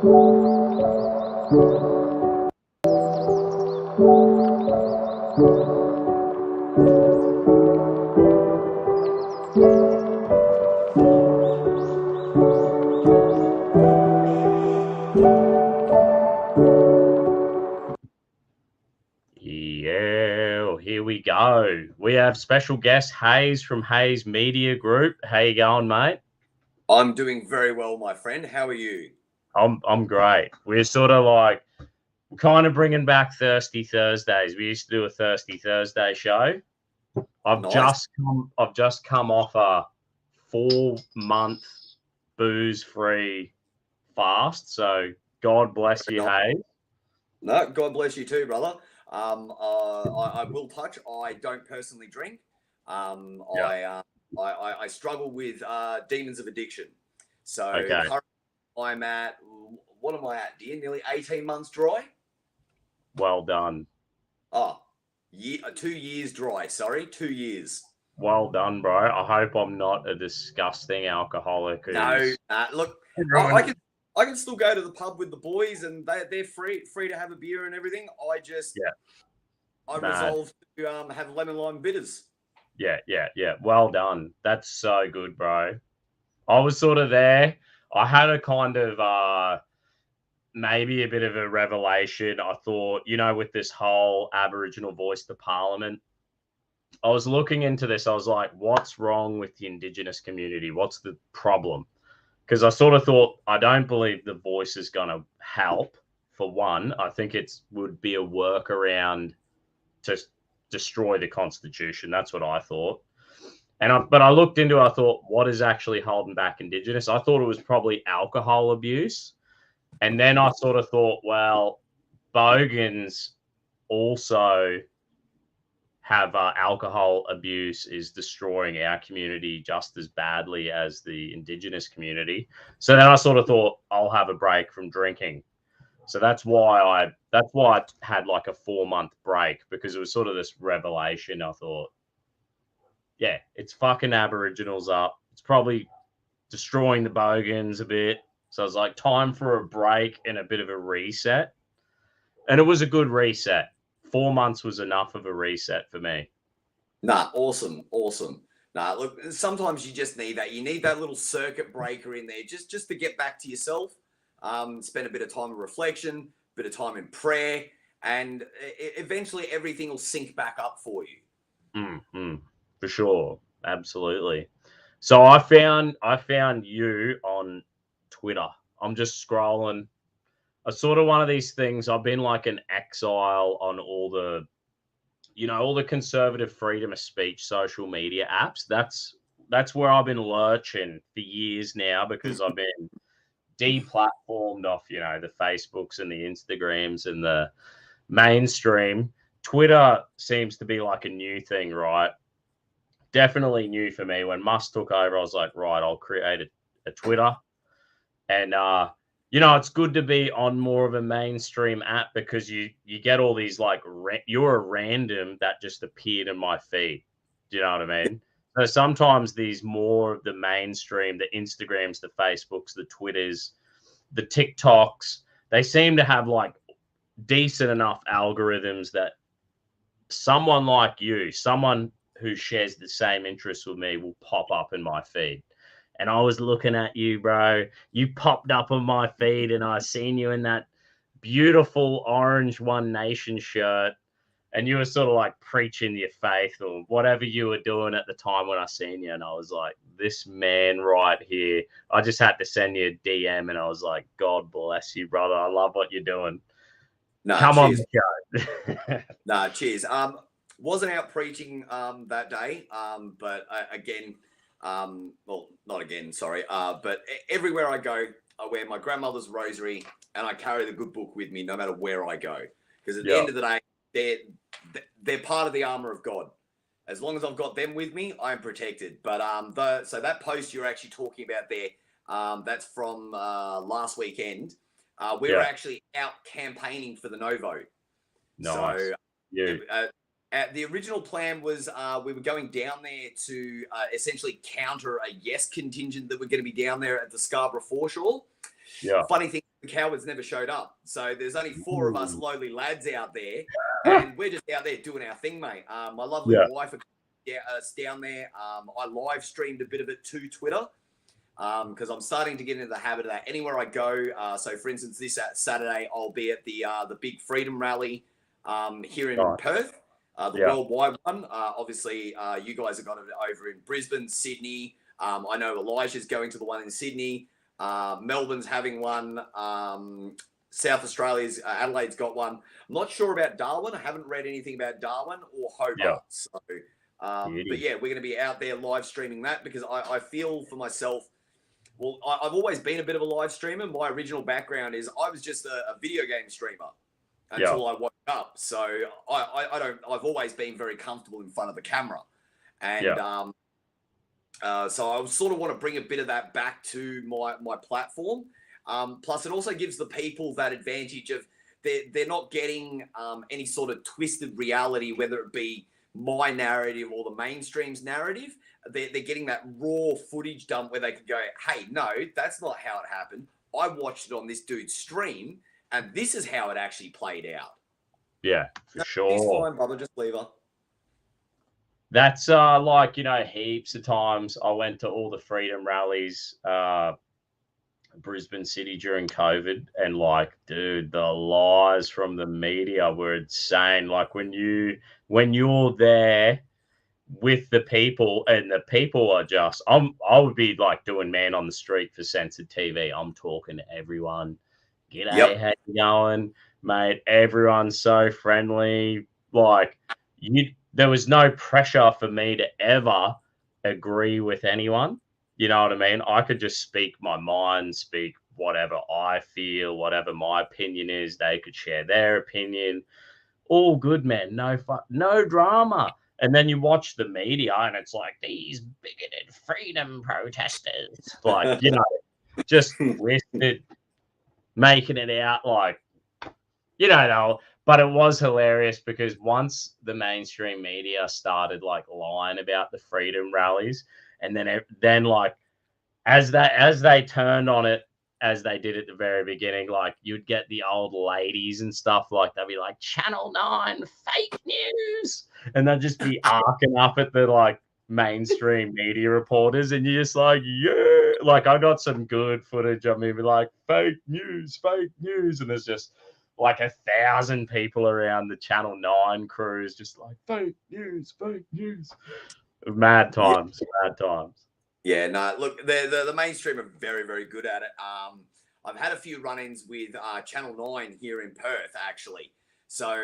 Yeah, here we go. We have special guest Hayes from Hayes Media Group. How you going, mate? I'm doing very well, my friend. How are you? I'm great. We're sort of like kind of bringing back Thirsty Thursdays. We used to do a Thirsty Thursday show. I've Nice. just come off a 4-month booze-free fast. So God bless you, Hayes. No, God bless you too, brother. I will touch. I don't personally drink. Yeah. I struggle with demons of addiction. So Okay. currently I'm at, what am I at, dear? Nearly 18 months dry. Well done. Oh, 2 years dry. Sorry, 2 years. Well done, bro. I hope I'm not a disgusting alcoholic. No, look, I can still go to the pub with the boys, and they're free to have a beer and everything. I resolved to have lemon lime bitters. Yeah. Well done. That's so good, bro. I was sort of there. I had a kind of maybe a bit of a revelation. I thought, with this whole Aboriginal voice to Parliament, I was looking into this. I was like, what's wrong with the Indigenous community? What's the problem? Because I sort of thought, I don't believe the voice is going to help, for one. I think it would be a workaround to destroy the Constitution. That's what I thought. But I looked into it, I thought, what is actually holding back Indigenous? I thought it was probably alcohol abuse. And then I sort of thought, well, bogans also have alcohol abuse is destroying our community just as badly as the Indigenous community. So then I sort of thought, I'll have a break from drinking. So that's why I had like a 4-month break, because it was sort of this revelation. I thought, yeah, it's fucking Aboriginals up. It's probably destroying the bogans a bit. So I was like, time for a break and a bit of a reset. And it was a good reset. 4 months was enough of a reset for me. Nah, awesome. Nah, look, sometimes you just need that. You need that little circuit breaker in there just to get back to yourself, spend a bit of time in reflection, a bit of time in prayer, and eventually everything will sync back up for you. For sure. Absolutely. So I found you on Twitter. I'm just scrolling. It's sort of one of these things. I've been like an exile on all the conservative freedom of speech social media apps. That's where I've been lurching for years now, because I've been deplatformed off, the Facebooks and the Instagrams and the mainstream. Twitter seems to be like a new thing, right? Definitely new for me. When Musk took over, I was like, right, I'll create a Twitter. And it's good to be on more of a mainstream app, because you get all these like you're a random that just appeared in my feed. Do you know what I mean? So sometimes these more of the mainstream, the Instagrams, the Facebooks, the Twitters, the TikToks, they seem to have like decent enough algorithms that someone like you, someone who shares the same interests with me, will pop up in my feed. And I was looking at you, bro. You popped up on my feed, and I seen you in that beautiful orange One Nation shirt. And you were sort of like preaching your faith or whatever you were doing at the time when I seen you. And I was like, this man right here. I just had to send you a DM, and I was like, God bless you, brother. I love what you're doing. Nah, Come cheers. on the show. Nah, cheers. Wasn't out preaching that day, but again, well, not again, sorry. But everywhere I go, I wear my grandmother's rosary, and I carry the good book with me no matter where I go. Because at the end of the day, they're part of the armor of God. As long as I've got them with me, I'm protected. But so that post you're actually talking about there, that's from last weekend. We were actually out campaigning for the no vote. Nice. So the original plan was we were going down there to essentially counter a yes contingent that were going to be down there at the Scarborough foreshore. Yeah. Funny thing the cowards never showed up. So there's only 4 of us lowly lads out there, and we're just out there doing our thing, mate. My lovely wife us down there. I live streamed a bit of it to Twitter because I'm starting to get into the habit of that. Anywhere I go, so for instance, this Saturday I'll be at the big Freedom Rally here in Perth, the worldwide one. Obviously, you guys have got it over in Brisbane, Sydney. I know Elijah's going to the one in Sydney. Melbourne's having one. South Australia's, Adelaide's got one. I'm not sure about Darwin. I haven't read anything about Darwin or Hobart. Yeah. So, but yeah, we're going to be out there live streaming that because I feel for myself, well, I've always been a bit of a live streamer. My original background is I was just a video game streamer until I woke up. So I've always been very comfortable in front of the camera. And so I sort of want to bring a bit of that back to my platform. Plus, it also gives the people that advantage of they're not getting any sort of twisted reality, whether it be my narrative or the mainstream's narrative. They're getting that raw footage dump where they could go, hey, no, that's not how it happened. I watched it on this dude's stream, and this is how it actually played out. Yeah, for sure. He's fine, brother. Just leave her. That's like, you know, heaps of times I went to all the freedom rallies, Brisbane City during COVID, and like, dude, the lies from the media were insane. Like when you're there with the people, and the people are just, I would be like doing man on the street for censored TV. I'm talking to everyone. G'day, how you going, mate? Everyone's so friendly. Like there was no pressure for me to ever agree with anyone. You know what I mean? I could just speak my mind, speak whatever I feel, whatever my opinion is. They could share their opinion. All good, man. No drama. And then you watch the media and it's like these bigoted freedom protesters, like, you know, just twisted, making it out like, you know, but it was hilarious because once the mainstream media started like lying about the freedom rallies, and then like as they turned on it, as they did at the very beginning, like you'd get the old ladies and stuff, like they'd be like, Channel 9 fake news, and they'd just be arcing up at the like mainstream media reporters, and you're just like, yeah, like I got some good footage of me be like, fake news, and there's just like 1,000 people around the Channel 9 crews just like fake news. Mad times. Yeah, no, look, the mainstream are very, very good at it. I've had a few run-ins with Channel 9 here in Perth, actually. So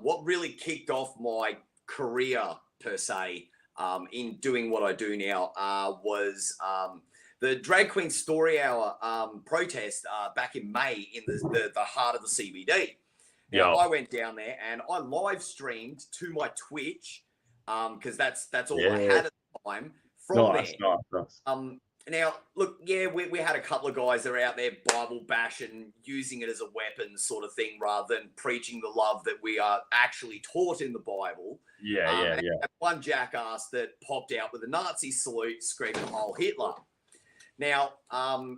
what really kicked off my career, per se, in doing what I do now was the Drag Queen Story Hour protest back in May in the heart of the CBD. Now, I went down there and I live streamed to my Twitch because that's all I had at the time. From there. Nice. Now, look, yeah, we had a couple of guys that are out there Bible bashing, using it as a weapon sort of thing, rather than preaching the love that we are actually taught in the Bible. Yeah. One jackass that popped out with a Nazi salute screaming, "Heil Hitler." Now,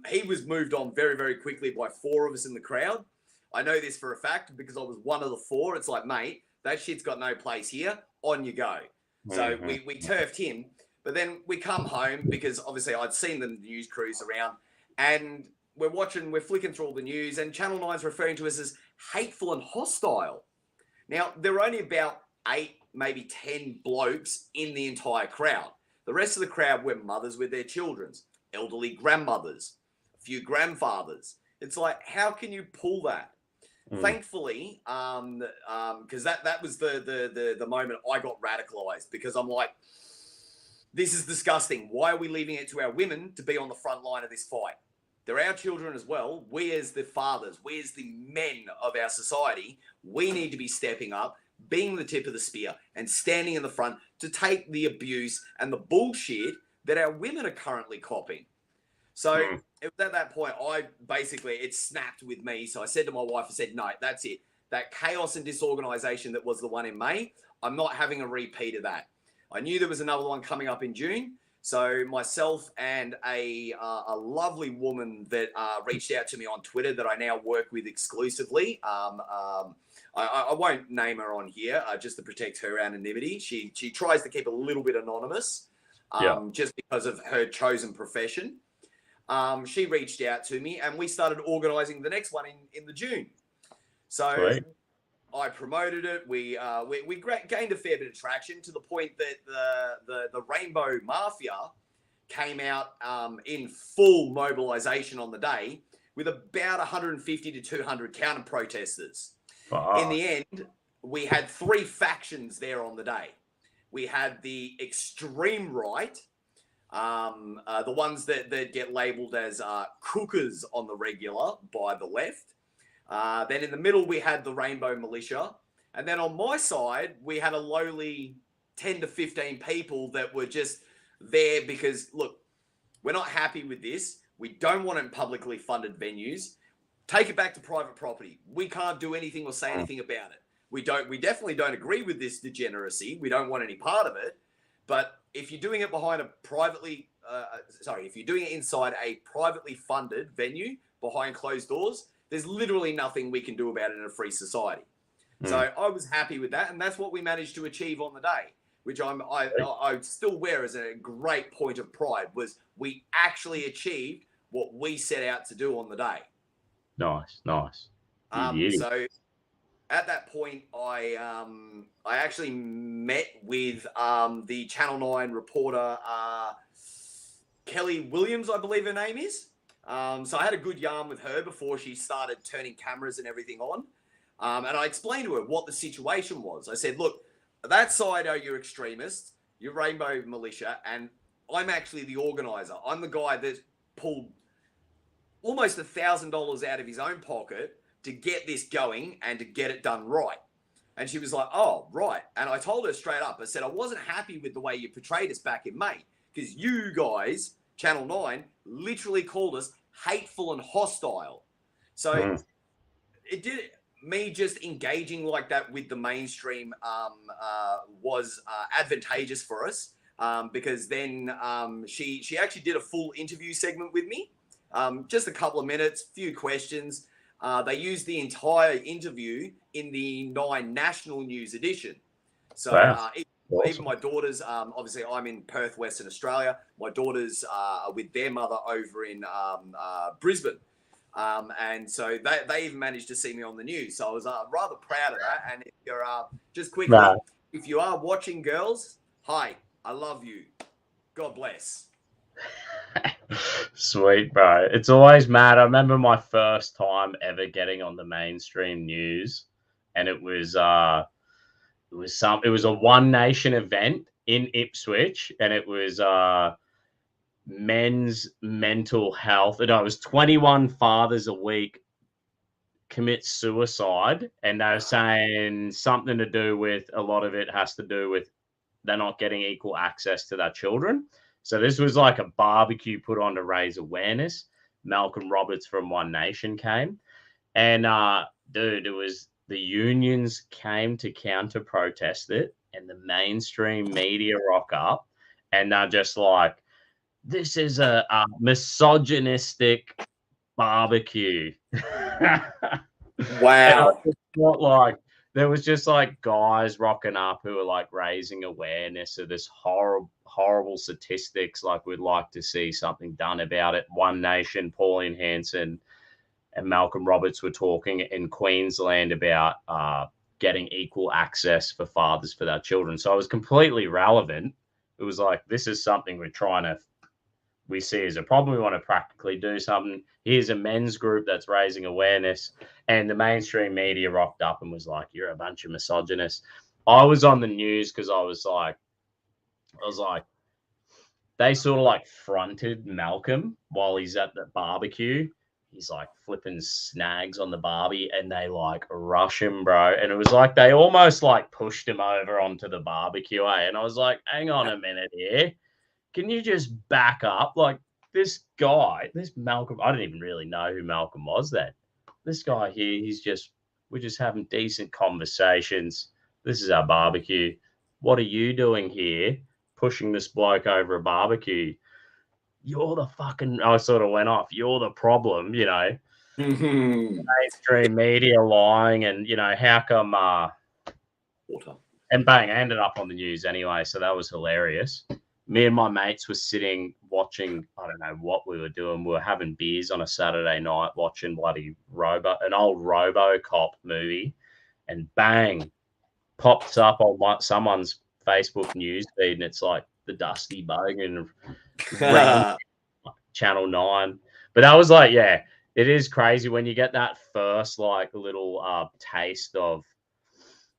he was moved on very, very quickly by 4 of us in the crowd. I know this for a fact because I was one of the 4. It's like, mate, that shit's got no place here. On you go. So we turfed him. But then we come home because obviously I'd seen the news crews around, and we're flicking through all the news, and Channel 9's referring to us as hateful and hostile. Now, there were only about 8, maybe 10 blokes in the entire crowd. The rest of the crowd were mothers with their children, elderly grandmothers, a few grandfathers. It's like, how can you pull that? Thankfully, because that was the moment I got radicalized, because I'm like, this is disgusting. Why are we leaving it to our women to be on the front line of this fight? They're our children as well. We as the fathers, we as the men of our society, we need to be stepping up, being the tip of the spear and standing in the front to take the abuse and the bullshit that our women are currently copping. So it was at that point, it snapped with me. So I said to my wife, I said, no, that's it. That chaos and disorganization that was the one in May, I'm not having a repeat of that. I knew there was another one coming up in June. So myself and a lovely woman that reached out to me on Twitter that I now work with exclusively. I won't name her on here just to protect her anonymity. She tries to keep a little bit anonymous just because of her chosen profession. She reached out to me and we started organising the next one in the June. So Sweet. I promoted it. We gained a fair bit of traction to the point that the Rainbow Mafia came out in full mobilisation on the day with about 150 to 200 counter protesters. In the end, we had 3 factions there on the day. We had the extreme right, the ones that get labelled as cookers on the regular by the left. Then in the middle, we had the Rainbow Militia. And then on my side, we had a lowly 10 to 15 people that were just there because, look, we're not happy with this. We don't want it in publicly funded venues. Take it back to private property. We can't do anything or say anything about it. We definitely don't agree with this degeneracy. We don't want any part of it. But if you're doing it behind a privately, if you're doing it inside a privately funded venue behind closed doors, there's literally nothing we can do about it in a free society. So I was happy with that, and that's what we managed to achieve on the day, which I still wear as a great point of pride, was we actually achieved what we set out to do on the day. Nice. So at that point, I actually met with the Channel 9 reporter, Kelly Williams, I believe her name is. So I had a good yarn with her before she started turning cameras and everything on. And I explained to her what the situation was. I said, look, that side are your extremists, your Rainbow Militia, and I'm actually the organizer. I'm the guy that pulled almost $1,000 out of his own pocket to get this going and to get it done right. And she was like, oh, right. And I told her straight up, I said, I wasn't happy with the way you portrayed us back in May because you guys, Channel 9, literally called us hateful and hostile. So it did me just engaging like that with the mainstream was advantageous for us because then she actually did a full interview segment with me, just a couple of minutes, few questions. They used the entire interview in the 9 national news edition. So even my daughters, obviously I'm in Perth, Western Australia. My daughters are with their mother over in Brisbane. And so they even managed to see me on the news. So I was rather proud of that. And if you're just quickly, if you are watching, girls, hi, I love you. God bless. Sweet, bro. It's always mad. I remember my first time ever getting on the mainstream news, and it was a One Nation event in Ipswich, and it was men's mental health. And it was 21 fathers a week commit suicide, and they were saying something to do with, a lot of it has to do with they're not getting equal access to their children. So this was like a barbecue put on to raise awareness. Malcolm Roberts from One Nation came, and dude, it was the unions came to counter protest it, and the mainstream media rock up, and they're just like, this is a misogynistic barbecue. Wow. Not like there was just like guys rocking up who were like raising awareness of this horrible statistics. Like, we'd like to see something done about it. One Nation, Pauline Hanson and Malcolm Roberts were talking in Queensland about getting equal access for fathers for their children. So it was completely relevant. It was like, this is something we see as a problem. We want to practically do something. Here's a men's group that's raising awareness, and the mainstream media rocked up and was like, you're a bunch of misogynists. I was on the news because I was like, they sort of like fronted Malcolm while he's at the barbecue. He's like flipping snags on the barbie, and they like rush him, bro. And it was like they almost like pushed him over onto the barbecue. And I was like, hang on a minute here. Can you just back up? Like, this guy, this Malcolm, I didn't even really know who Malcolm was then. This guy here, we're just having decent conversations. This is our barbecue. What are you doing here? pushing this bloke over a barbecue. You're the fucking, I sort of went off. You're the problem, you know, mainstream media lying and, you know, how come, Water. and bang, I ended up on the news anyway. So that was hilarious. Me and my mates were sitting watching, I don't know what we were doing. We were having beers on a Saturday night watching bloody an old RoboCop movie, and bang, pops up on someone's Facebook news feed, and it's like the Dusty Bogan Channel 9. But that was like, yeah, it is crazy when you get that first like little taste of,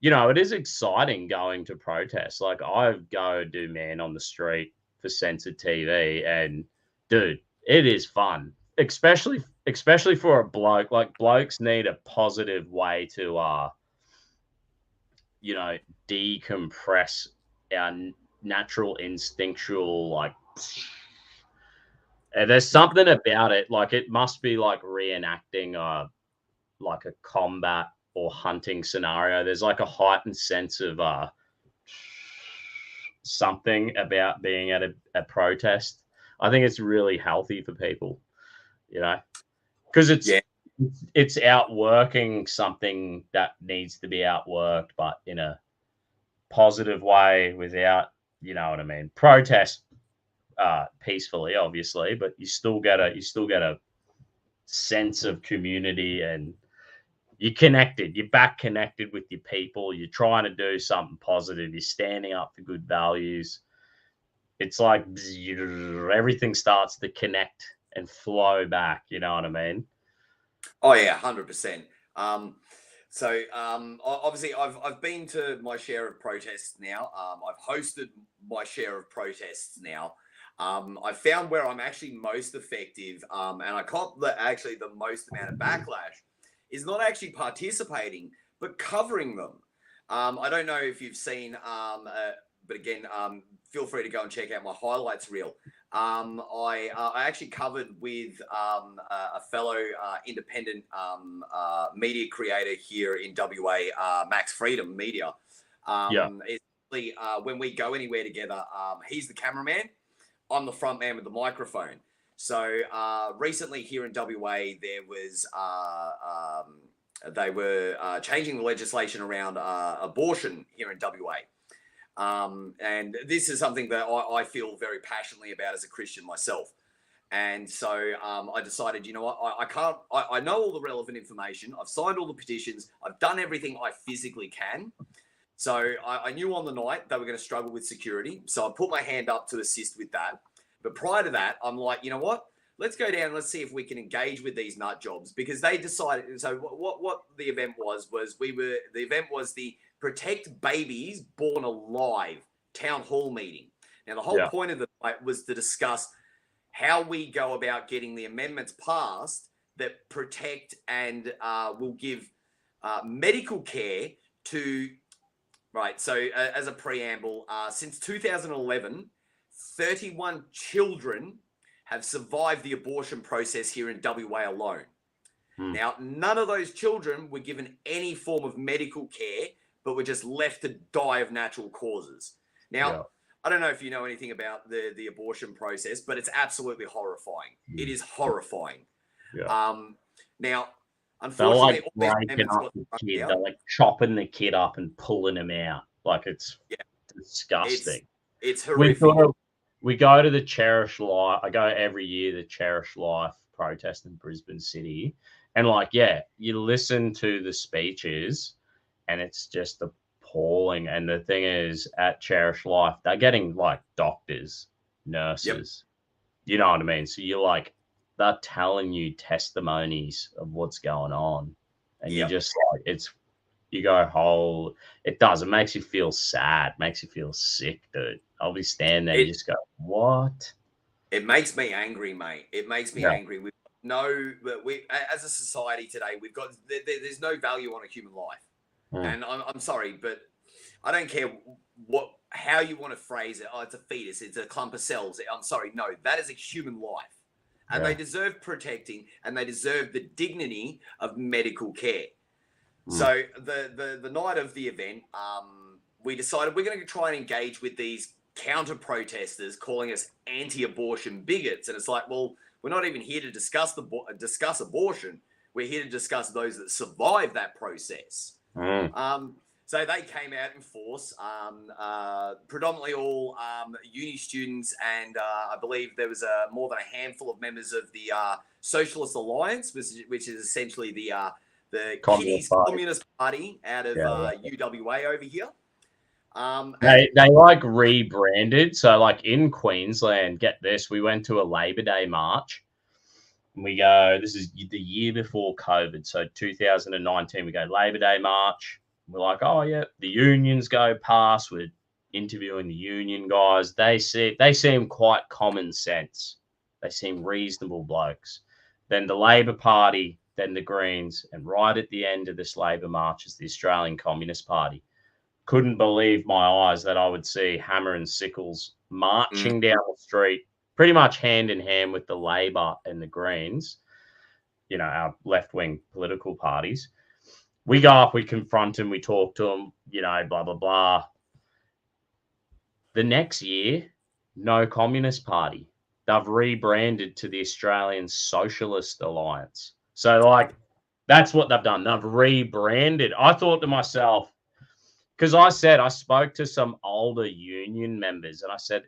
you know, it is exciting going to protests. Like I go do man on the street for censored TV, and dude, it is fun, especially for a bloke. Like blokes need a positive way to you know, decompress our natural instinctual like. And there's something about it, like it must be like reenacting like a combat or hunting scenario. There's like a heightened sense of something about being at a protest. I think it's really healthy for people, you know, because it's outworking something that needs to be outworked, but in a positive way without, you know what I mean, protest peacefully, obviously, but you still get a sense of community, and you're connected. You're back connected with your people. You're trying to do something positive. You're standing up for good values. It's like everything starts to connect and flow back. You know what I mean? Oh yeah, 100%. Obviously I've been to my share of protests now. I've hosted my share of protests now. I found where I'm actually most effective, and I caught the most amount of backlash is not actually participating, but covering them. I don't know if you've seen, but again, feel free to go and check out my highlights reel. I actually covered with a fellow independent media creator here in WA, Max frtom Media. When we go anywhere together, he's the cameraman, I'm the front man with the microphone. So recently here in WA, there was they were changing the legislation around abortion here in WA. And this is something that I feel very passionately about as a Christian myself. And so I decided, you know what, I know all the relevant information. I've signed all the petitions. I've done everything I physically can. So I knew on the night they were going to struggle with security. So I put my hand up to assist with that. But prior to that, I'm like, you know what? Let's go down. Let's see if we can engage with these nut jobs, because they decided. So what the event was the event was the Protect Babies Born Alive town hall meeting. Now, the whole point of the night was to discuss how we go about getting the amendments passed that protect and will give medical care to, right. So as a preamble, since 2011, 31 children have survived the abortion process here in WA alone. Now, none of those children were given any form of medical care, but were just left to die of natural causes. Now, I don't know if you know anything about the abortion process, but it's absolutely horrifying. It is horrifying. Now, unfortunately, they're like breaking up the kid. They're like chopping the kid up and pulling him out. Like it's disgusting. It's horrific. We go to the Cherish Life. I go every year to the Cherish Life protest in Brisbane City. And like, you listen to the speeches and it's just appalling. And the thing is, at Cherish Life, they're getting like doctors, nurses. You know what I mean? So you're like, they're telling you testimonies of what's going on. And you just like, you go, it does. It makes you feel sad, makes you feel sick, dude. I'll be standing there and just go, what? It makes me angry, mate. It makes me angry. We as a society today, there's no value on a human life. And I'm sorry, but I don't care how you want to phrase it. Oh, it's a fetus, it's a clump of cells. I'm sorry, no, that is a human life. And they deserve protecting, and they deserve the dignity of medical care. So the night of the event, we decided we're going to try and engage with these counter protesters calling us anti-abortion bigots, and it's like, well, we're not even here to discuss abortion. We're here to discuss those that survive that process. So they came out in force, predominantly all uni students, and I believe there was more than a handful of members of the Socialist Alliance, which is essentially the Kiddies Communist Party out of UWA over here. They like rebranded. So like in Queensland, get this, we went to a Labor Day march. And we go, this is the year before COVID. So 2019, we go Labor Day march. We're like, oh yeah, the unions go past. We're interviewing the union guys. They seem quite common sense. They seem reasonable blokes. Then the Labor Party, then the Greens, and right at the end of this Labor march is the Australian Communist Party. Couldn't believe my eyes that I would see hammer and sickles marching down the street, pretty much hand in hand with the Labor and the Greens, you know, our left-wing political parties. We go up, we confront them, we talk to them, you know, blah, blah, blah. The next year, no Communist Party. They've rebranded to the Australian Socialist Alliance. So, like, that's what they've done. They've rebranded. I thought to myself, because I spoke to some older union members and I said,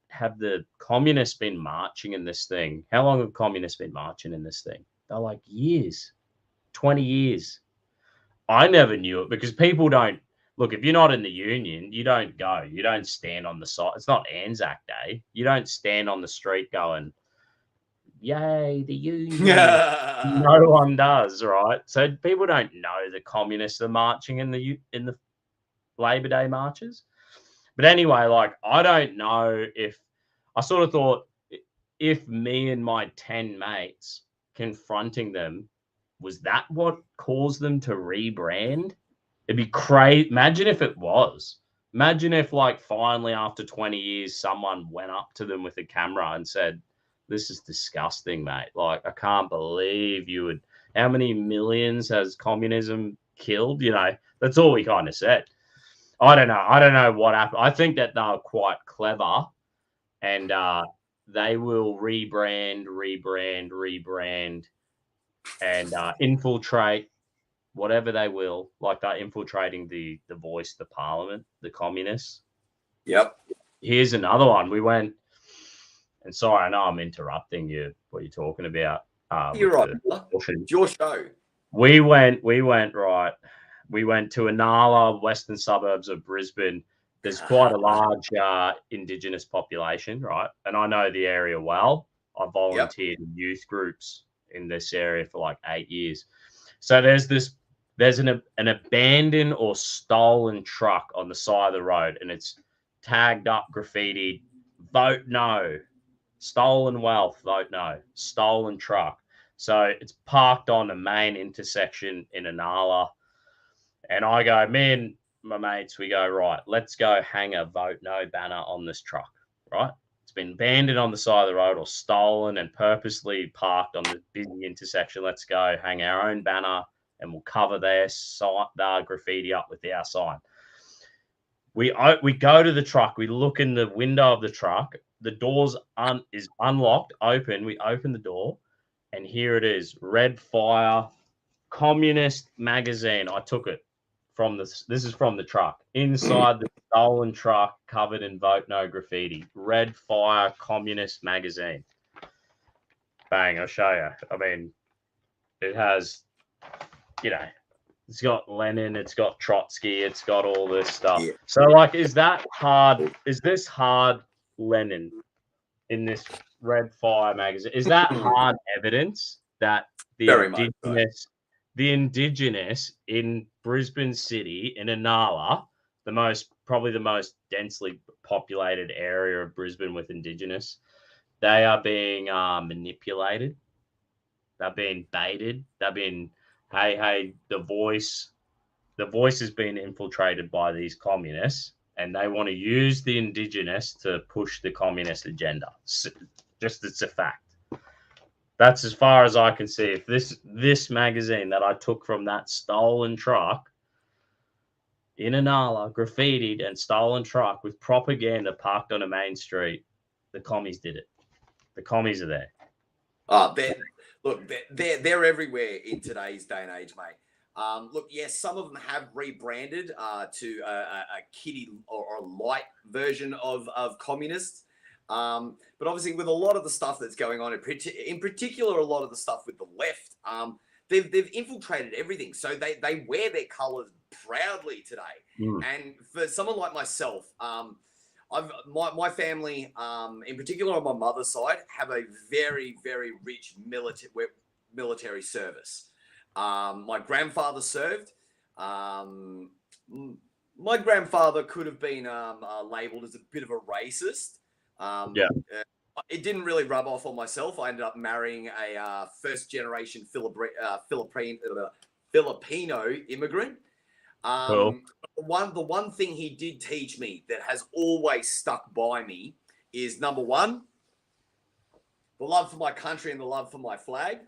have the communists been marching in this thing? How long have communists been marching in this thing? They're like, years, 20 years. I never knew it because people don't look. If you're not in the union, you don't go. You don't stand on the side. It's not Anzac Day. You don't stand on the street going, "Yay, the union!" No one does, right? So people don't know the communists are marching in the Labor Day marches. But anyway, like I don't know if I sort of thought if me and my 10 mates confronting them. Was that what caused them to rebrand? It'd be crazy. Imagine if it was. Imagine if, like, finally after 20 years, someone went up to them with a camera and said, "This is disgusting, mate. Like, I can't believe you would. How many millions has communism killed?" You know, that's all we kind of said. I don't know. I don't know what happened. I think that they're quite clever, and they will rebrand, and infiltrate whatever they will, like they're infiltrating the voice, the parliament, the communists. Yep. Here's another one. We went, and sorry, I know I'm interrupting you, what you're talking about. You're right. It's your show. We went right. We went to Inala, western suburbs of Brisbane. There's quite a large Indigenous population, right? And I know the area well. I volunteered in youth groups in this area for like 8 years. So there's an abandoned or stolen truck on the side of the road, and it's tagged up, graffitied, "Vote no," "Stolen wealth," "Vote no," "Stolen truck." So it's parked on the main intersection in Inala, and I go, me and my mates, we go, right, let's go hang a "Vote no" banner on this truck, right? Been abandoned on the side of the road or stolen and purposely parked on the busy intersection. Let's go hang our own banner and we'll cover their graffiti up with our sign. We go to the truck. We look in the window of the truck. The doors is unlocked, open. We open the door, and here it is: Red Fire Communist magazine. I took it from this is from the truck. Inside the stolen truck, covered in "Vote no" graffiti. Red Fire Communist magazine. Bang, I'll show you. I mean, it has, you know, it's got Lenin, it's got Trotsky, it's got all this stuff. Yeah. So, like, is this hard Lenin in this Red Fire magazine? Is that hard evidence that the Indigenous in Brisbane City, in Inala, probably the most densely populated area of Brisbane with Indigenous, they are being manipulated. They're being baited. They're being, hey, the voice has been infiltrated by these communists, and they want to use the Indigenous to push the communist agenda. It's a fact. That's as far as I can see. If this magazine that I took from that stolen truck in Anala, graffitied and stolen truck with propaganda parked on a main street. The commies did it. The commies are there. Oh, they're everywhere in today's day and age, mate. Look, yes, some of them have rebranded to a kiddie or a light version of communists. But obviously, with a lot of the stuff that's going on, in particular, a lot of the stuff with the left, they've infiltrated everything. So they wear their colours proudly today. And for someone like myself, my family, in particular on my mother's side, have a very, very rich military service. My grandfather served. My grandfather could have been labelled as a bit of a racist. It didn't really rub off on myself. I ended up marrying a first-generation Filipino immigrant. Cool. The one thing he did teach me that has always stuck by me is, number one, the love for my country and the love for my flag.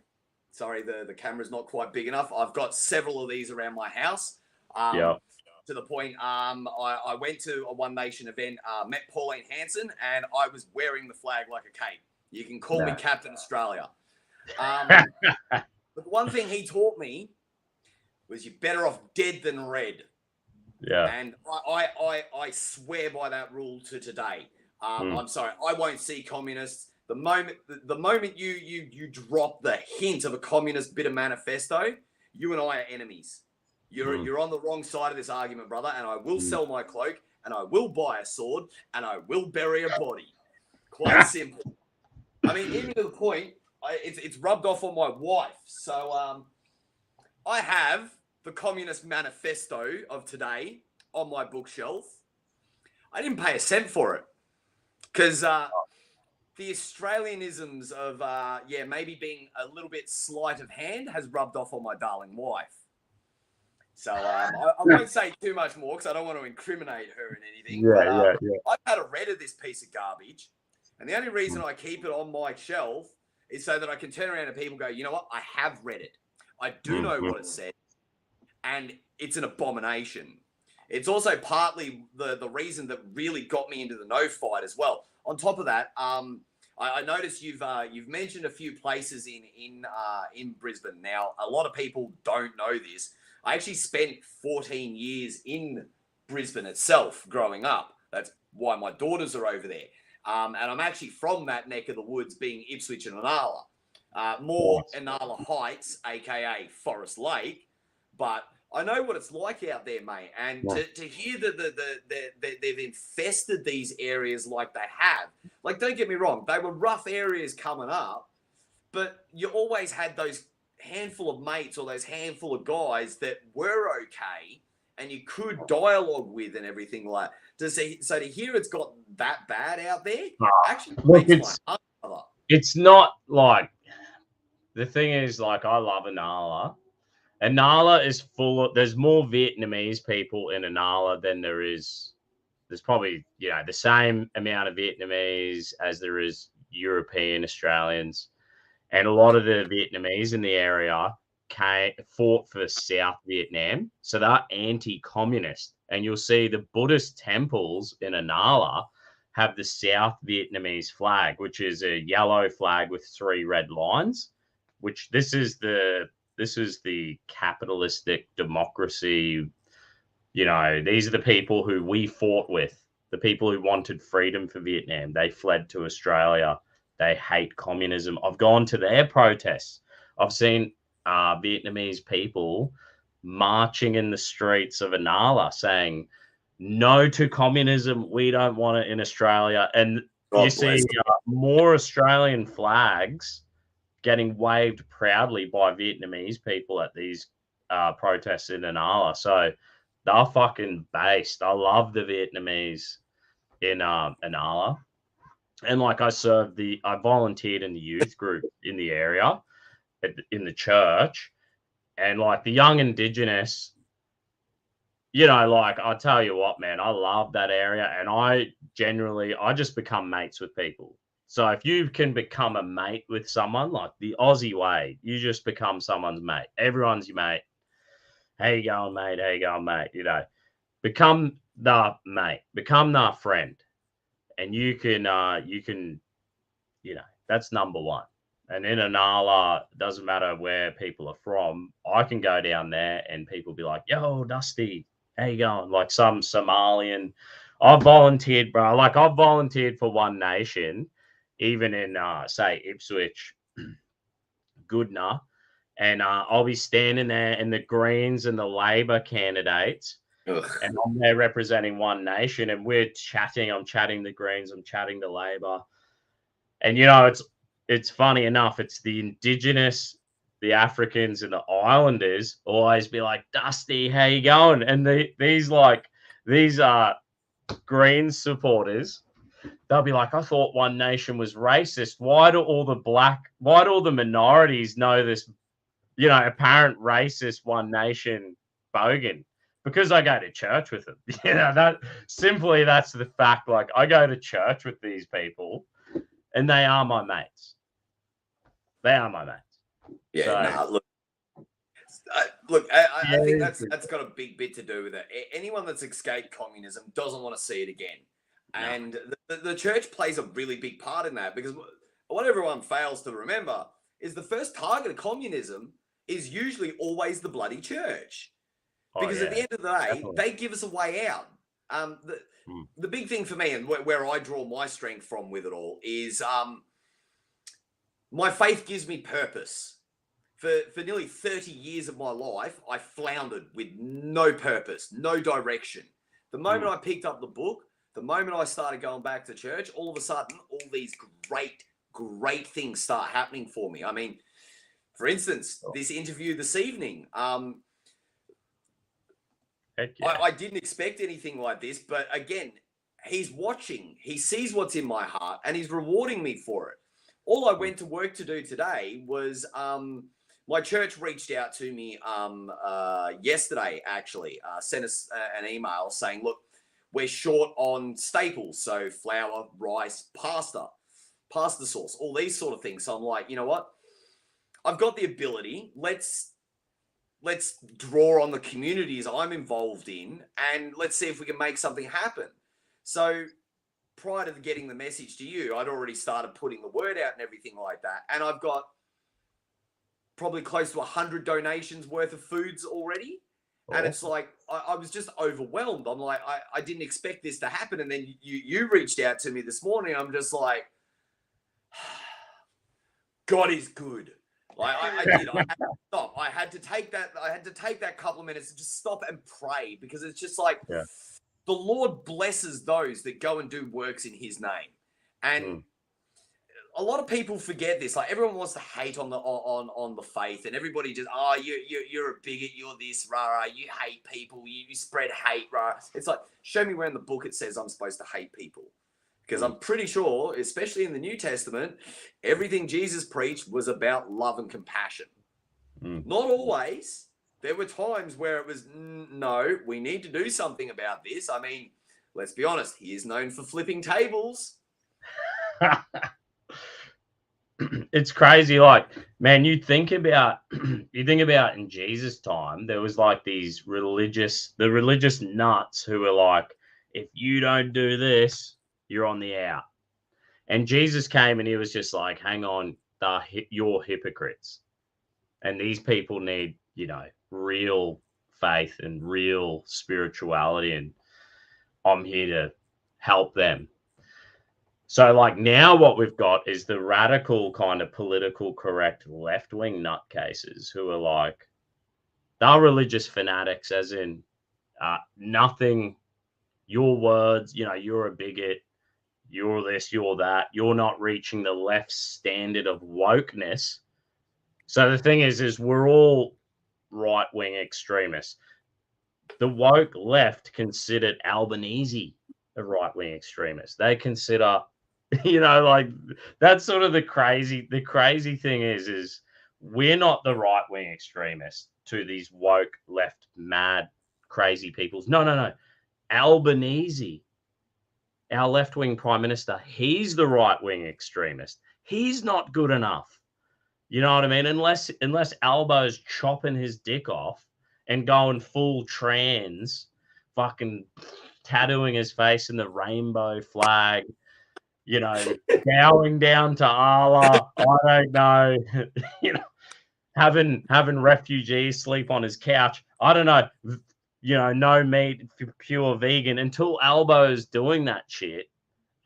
Sorry, the camera's not quite big enough. I've got several of these around my house. To the point, I went to a One Nation event, met Pauline Hanson, and I was wearing the flag like a cape. You can call me Captain Australia. But the one thing he taught me was you're better off dead than red. Yeah. And I swear by that rule to today. I'm sorry, I won't see communists. The moment you drop the hint of a communist bit of manifesto, you and I are enemies. You're on the wrong side of this argument, brother, and I will sell my cloak, and I will buy a sword, and I will bury a body. Quite simple. I mean, even to the point, it's rubbed off on my wife. So I have the Communist Manifesto of today on my bookshelf. I didn't pay a cent for it because the Australianisms of, maybe being a little bit sleight of hand has rubbed off on my darling wife. So I won't say too much more because I don't want to incriminate her in anything. I've had a read of this piece of garbage, and the only reason I keep it on my shelf is so that I can turn around and people go, you know what? I have read it. I do know what it said, and it's an abomination. It's also partly the reason that really got me into the no fight as well. On top of that, I noticed you've mentioned a few places in Brisbane. Now, a lot of people don't know this. I actually spent 14 years in Brisbane itself growing up. That's why my daughters are over there. And I'm actually from that neck of the woods, being Ipswich and Inala. More Inala Heights, a.k.a. Forest Lake. But I know what it's like out there, mate. And to hear that they've infested these areas like they have. Like, don't get me wrong. They were rough areas coming up. But you always had those handful of mates or those handful of guys that were okay and you could dialogue with and everything like that. So to hear it's got that bad out there actually makes my heart. It's not like, the thing is, like, I love Inala. Inala is full of, there's more Vietnamese people in Inala than there's probably, the same amount of Vietnamese as there is European Australians. And a lot of the Vietnamese in the area fought for South Vietnam. So they're anti-communist. And you'll see the Buddhist temples in Inala have the South Vietnamese flag, which is a yellow flag with 3 red lines, which this is the capitalistic democracy. These are the people who we fought with, the people who wanted freedom for Vietnam. They fled to Australia. They hate communism. I've gone to their protests. I've seen Vietnamese people marching in the streets of Inala saying, no to communism. We don't want it in Australia. And you see more Australian flags getting waved proudly by Vietnamese people at these protests in Inala. So they're fucking based. I love the Vietnamese in Inala. And like I volunteered in the youth group in the area, in the church, and like the young Indigenous, like, I'll tell you what, man, I love that area. And I just become mates with people. So if you can become a mate with someone, like the Aussie way, you just become someone's mate. Everyone's your mate. How you going, mate? How you going, mate? become the mate, become the friend, and you can, that's number one. And in Anala, doesn't matter where people are from, I can go down there and people be like, yo, Dusty, how you going? Like some Somalian. I've volunteered, bro. Like I've volunteered for One Nation, even in, say, Ipswich, Goodna. And I'll be standing there in the Greens and the Labor candidates. Ugh. And I'm there representing One Nation. And we're chatting. I'm chatting the Greens. I'm chatting the Labor. And, it's funny enough, it's the Indigenous, the Africans, and the Islanders always be like, Dusty, how you going? And these Greens supporters, they'll be like, I thought One Nation was racist. Why do all the minorities know this, apparent racist One Nation bogan? Because I go to church with them. That's the fact. Like I go to church with these people and they are my mates. They are my mates. Yeah, So, look, I think that's got a big bit to do with it. Anyone that's escaped communism doesn't want to see it again. No. And the church plays a really big part in that, because what everyone fails to remember is the first target of communism is usually always the bloody church. Because at the end of the day, they give us a way out. The big thing for me, and where I draw my strength from with it all, is my faith gives me purpose. For nearly 30 years of my life, I floundered with no purpose, no direction. The moment I picked up the book, the moment I started going back to church, all of a sudden, all these great things start happening for me. I mean, for instance, this interview this evening, I didn't expect anything like this, but again, he's watching, he sees what's in my heart, and he's rewarding me for it. All I went to work to do today was, my church reached out to me yesterday, actually, sent us an email saying, look, we're short on staples, so flour, rice, pasta sauce, all these sort of things. So I'm like, you know what? I've got the ability. Let's draw on the communities I'm involved in, and let's see if we can make something happen. So prior to getting the message to you, I'd already started putting the word out and everything like that. And I've got probably close to 100 donations worth of foods already. Oh. And it's like, I was just overwhelmed. I'm like, I didn't expect this to happen. And then you reached out to me this morning. I'm just like, God is good. Like I did. I had to stop. I had to take that couple of minutes and just stop and pray, because it's just like, the Lord blesses those that go and do works in his name. And a lot of people forget this. Like everyone wants to hate on the faith, and everybody just, you're a bigot, you're this, rah, you hate people, you spread hate, rah. It's like, show me where in the book it says I'm supposed to hate people. Because I'm pretty sure, especially in the New Testament, everything Jesus preached was about love and compassion. Not always. There were times where it was, no, we need to do something about this. I mean, let's be honest, he is known for flipping tables. It's crazy. Like, man, you think about in Jesus' time, there was like the religious nuts who were like, if you don't do this, you're on the out. And Jesus came and he was just like, hang on, you're hypocrites. And these people need, real faith and real spirituality. And I'm here to help them. So like now what we've got is the radical kind of political correct left-wing nutcases who are like, they're religious fanatics, as in nothing, your words, you're a bigot, you're this, you're that, you're not reaching the left standard of wokeness. So the thing is we're all right-wing extremists. The woke left considered Albanese a right-wing extremist. They consider, like that's sort of the crazy thing is we're not the right-wing extremists to these woke left mad crazy peoples. No. Albanese, our left-wing prime minister, he's the right-wing extremist. He's not good enough. You know what I mean? Unless Albo's chopping his dick off and going full trans fucking tattooing his face in the rainbow flag, you know, bowing down to Allah. I don't know, you know, having refugees sleep on his couch. I don't know, you know, no meat, pure vegan. Until Albo's doing that shit,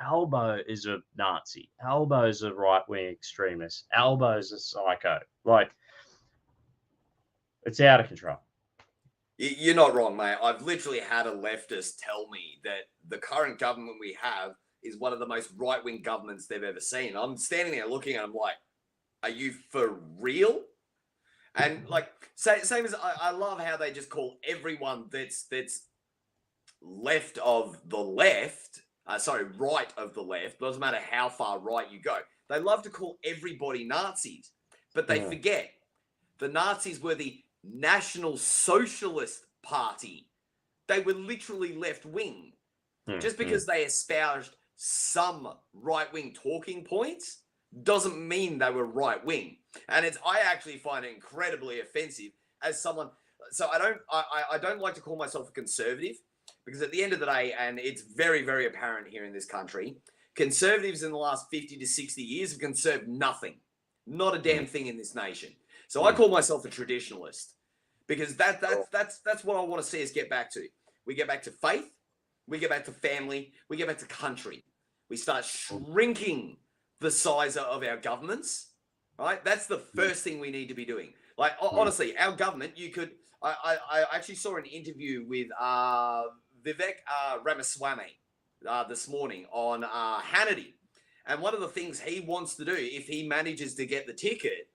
Albo is a Nazi. Albo's a right-wing extremist. Albo's a psycho. Like, it's out of control. You're not wrong, mate. I've literally had a leftist tell me that the current government we have is one of the most right-wing governments they've ever seen. I'm standing there looking at them like, are you for real? And like, same as I love how they just call everyone that's left of the left, right of the left, doesn't matter how far right you go. They love to call everybody Nazis, but they forget the Nazis were the National Socialist Party. They were literally left wing. Just because they espoused some right wing talking points doesn't mean they were right wing. And I actually find it incredibly offensive as someone. So I don't like to call myself a conservative, because at the end of the day, and it's very, very apparent here in this country, conservatives in the last 50 to 60 years have conserved nothing, not a damn thing in this nation. So I call myself a traditionalist, because that's what I want to see us get back to. We get back to faith, we get back to family, we get back to country. We start shrinking the size of our governments, right? That's the first thing we need to be doing. Like, honestly, our government, I actually saw an interview with Vivek Ramaswamy this morning on Hannity. And one of the things he wants to do, if he manages to get the ticket,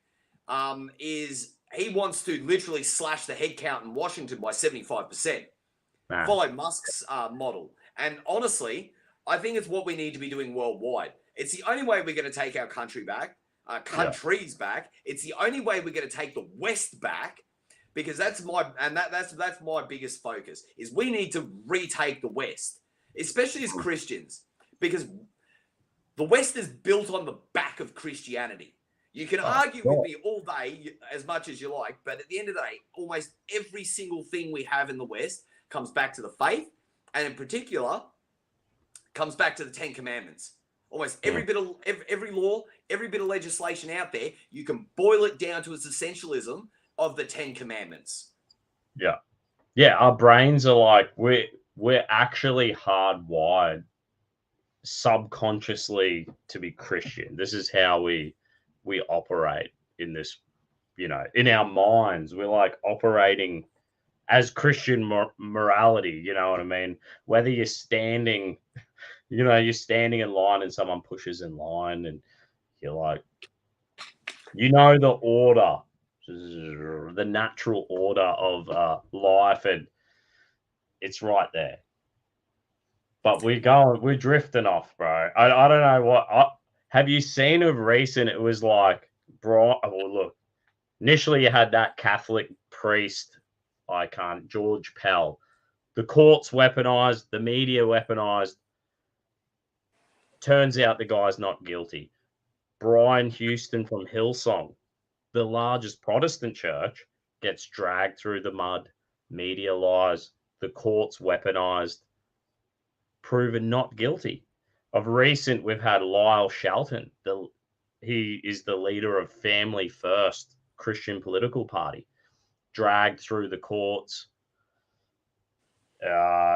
is he wants to literally slash the headcount in Washington by 75%. Follow Musk's model. And honestly, I think it's what we need to be doing worldwide. It's the only way we're going to take our country back, countries back. It's the only way we're going to take the West back, because that's my biggest focus, is we need to retake the West, especially as Christians, because the West is built on the back of Christianity. You can argue with me all day as much as you like, but at the end of the day, almost every single thing we have in the West comes back to the faith, and in particular, comes back to the 10 Commandments. Almost every bit of every law, every bit of legislation out there, you can boil it down to its essentialism of the 10 Commandments. Yeah. Yeah, our brains are like, we're actually hardwired subconsciously to be Christian. This is how we operate in this, you know, in our minds. We're like operating as Christian morality, you know what I mean? Whether you're standing, you know, you're standing in line and someone pushes in line and you're like, you know, the order, the natural order of life, and it's right there. But we're drifting off, bro. I don't know what. Have you seen of recent? It was like, bro. Well, look. Initially, you had that Catholic priest, George Pell. The courts weaponized, the media weaponized. Turns out the guy's not guilty. Brian Houston from Hillsong, the largest Protestant church, gets dragged through the mud. Media lies. The courts weaponized. Proven not guilty. Of recent, we've had Lyle Shelton. He is the leader of Family First, Christian political party, dragged through the courts.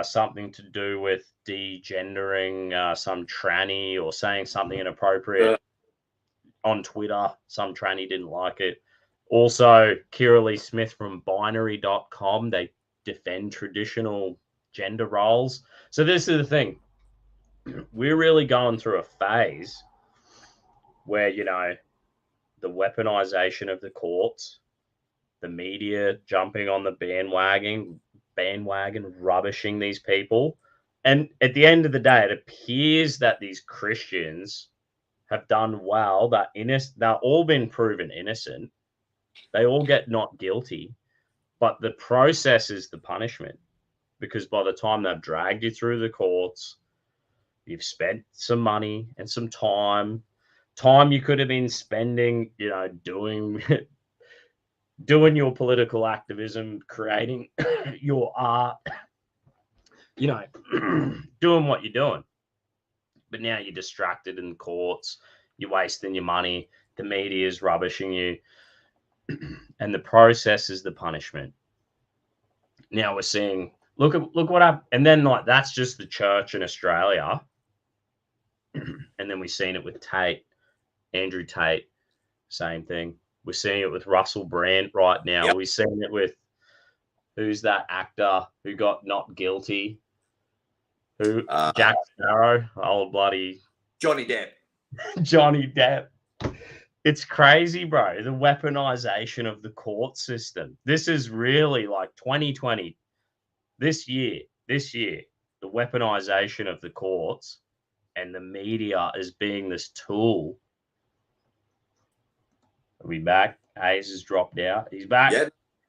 Something to do with degendering some tranny or saying something inappropriate on Twitter. Some tranny didn't like it. Also, Kira Lee Smith from binary.com, they defend traditional gender roles. So this is the thing. We're really going through a phase where, you know, the weaponization of the courts, the media jumping on the bandwagon, rubbishing these people. And at the end of the day, it appears that these Christians have done well. They're all been proven innocent. They all get not guilty. But the process is the punishment, because by the time they've dragged you through the courts, you've spent some money and some time you could have been spending, you know, doing your political activism, creating your art, you know, doing what you're doing. But now you're distracted in courts, you're wasting your money, the media is rubbishing you, and the process is the punishment. Now we're seeing look what happened, and then like that's just the church in Australia, and then we've seen it with Andrew Tate, same thing. We're seeing it with Russell Brand right now. Yep. We've seen it with who's that actor who got not guilty? Who Jack Sparrow? Oh bloody Johnny Depp. Johnny Depp. It's crazy, bro. The weaponization of the court system. This is really like 2020. This year, the weaponization of the courts and the media as being this tool. Are we back? Hayes has dropped out. He's back.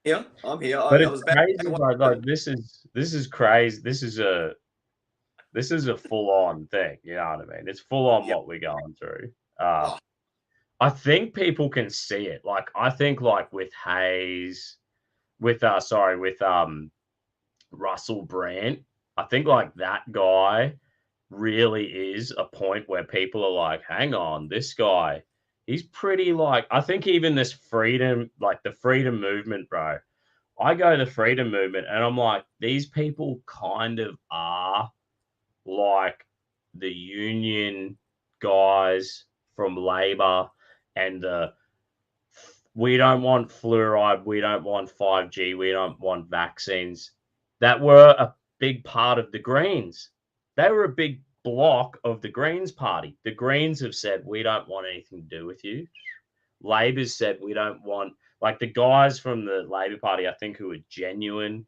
Yeah, I'm here. But it's crazy, bro. Like this is crazy. This is a full on thing. You know what I mean? It's full on what we're going through. I think people can see it. Like I think like with HEYES, with Russell Brand, I think like that guy really is a point where people are like, hang on, this guy, he's pretty like I think even this freedom, like the freedom movement, bro. I go to the freedom movement and I'm like, these people kind of are like the union guys from Labor and we don't want fluoride, we don't want 5G, we don't want vaccines. That were a big part of the Greens. They were a big block of the Greens party. The Greens have said, we don't want anything to do with you. Labor's said, we don't want, like the guys from the Labor Party, I think, who are genuine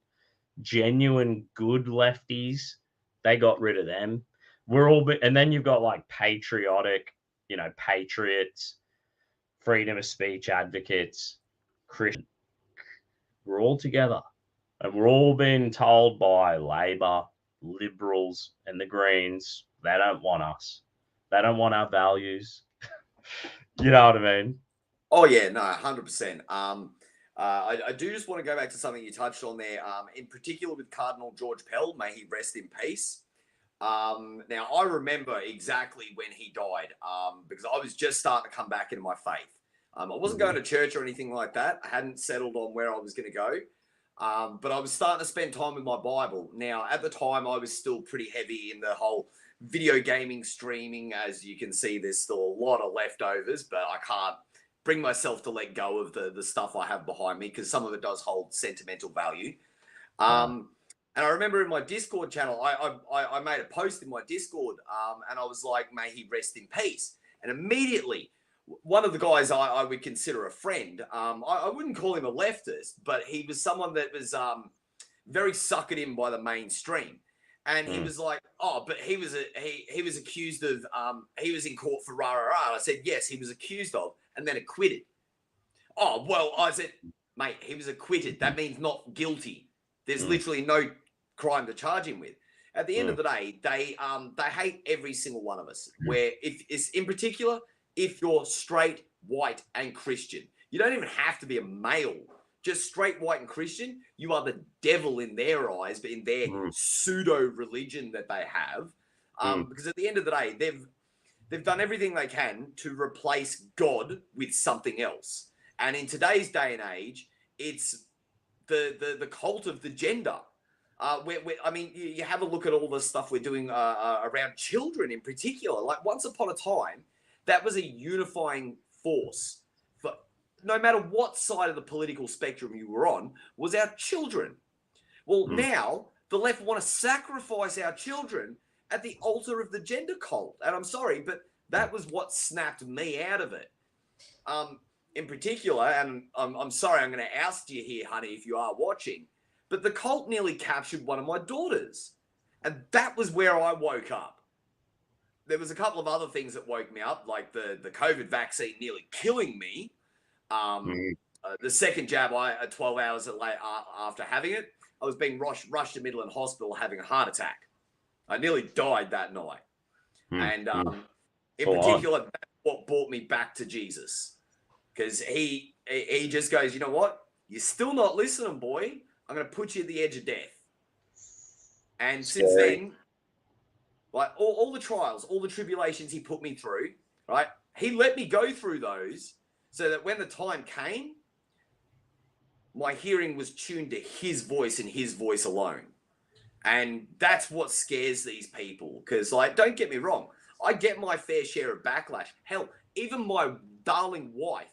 good lefties, they got rid of them. And then you've got like patriotic, patriots, freedom of speech advocates, Christian. We're all together. And we're all being told by Labor, Liberals, and the Greens, they don't want us. They don't want our values. You know what I mean? Oh, yeah, no, 100%. I do just want to go back to something you touched on there, in particular with Cardinal George Pell, may he rest in peace. Now, I remember exactly when he died because I was just starting to come back into my faith. I wasn't going to church or anything like that. I hadn't settled on where I was going to go. But I was starting to spend time with my Bible. Now, at the time, I was still pretty heavy in the whole video gaming, streaming. As you can see, there's still a lot of leftovers, but I can't bring myself to let go of the stuff I have behind me because some of it does hold sentimental value. And I remember in my Discord channel, I made a post in my Discord and I was like, may he rest in peace. And immediately, one of the guys I would consider a friend, I wouldn't call him a leftist, but he was someone that was very suckered in by the mainstream. And he was like, oh, but he was accused of, he was in court for rah, rah, rah. And I said, yes, he was accused of, and then acquitted. Oh, well, I said, mate, he was acquitted. That means not guilty. There's literally no crime to charge him with. At the end of the day, they hate every single one of us. Where if it's in particular, if you're straight, white, and Christian, you don't even have to be a male. Just straight, white, and Christian, you are the devil in their eyes, but in their pseudo religion that they have. Because at the end of the day, they've done everything they can to replace God with something else. And in today's day and age, it's the cult of the gender. I mean, you have a look at all the stuff we're doing around children in particular. Like once upon a time, that was a unifying force for no matter what side of the political spectrum you were on, was our children. Well, now the left want to sacrifice our children at the altar of the gender cult. And I'm sorry, but that was what snapped me out of it. In particular, and I'm sorry, I'm going to oust you here, honey, if you are watching, but the cult nearly captured one of my daughters. And that was where I woke up. There was a couple of other things that woke me up, like the COVID vaccine nearly killing me. The second jab, 12 hours after having it, I was being rushed to Midland Hospital having a heart attack. I nearly died that night. And in particular, that's what brought me back to Jesus. Because he just goes, you know what? You're still not listening, boy. I'm going to put you at the edge of death. And since Scary. then, like all the trials, all the tribulations he put me through, right? He let me go through those so that when the time came, my hearing was tuned to his voice and his voice alone. And that's what scares these people. Because, like, don't get me wrong, I get my fair share of backlash. Hell, even my darling wife,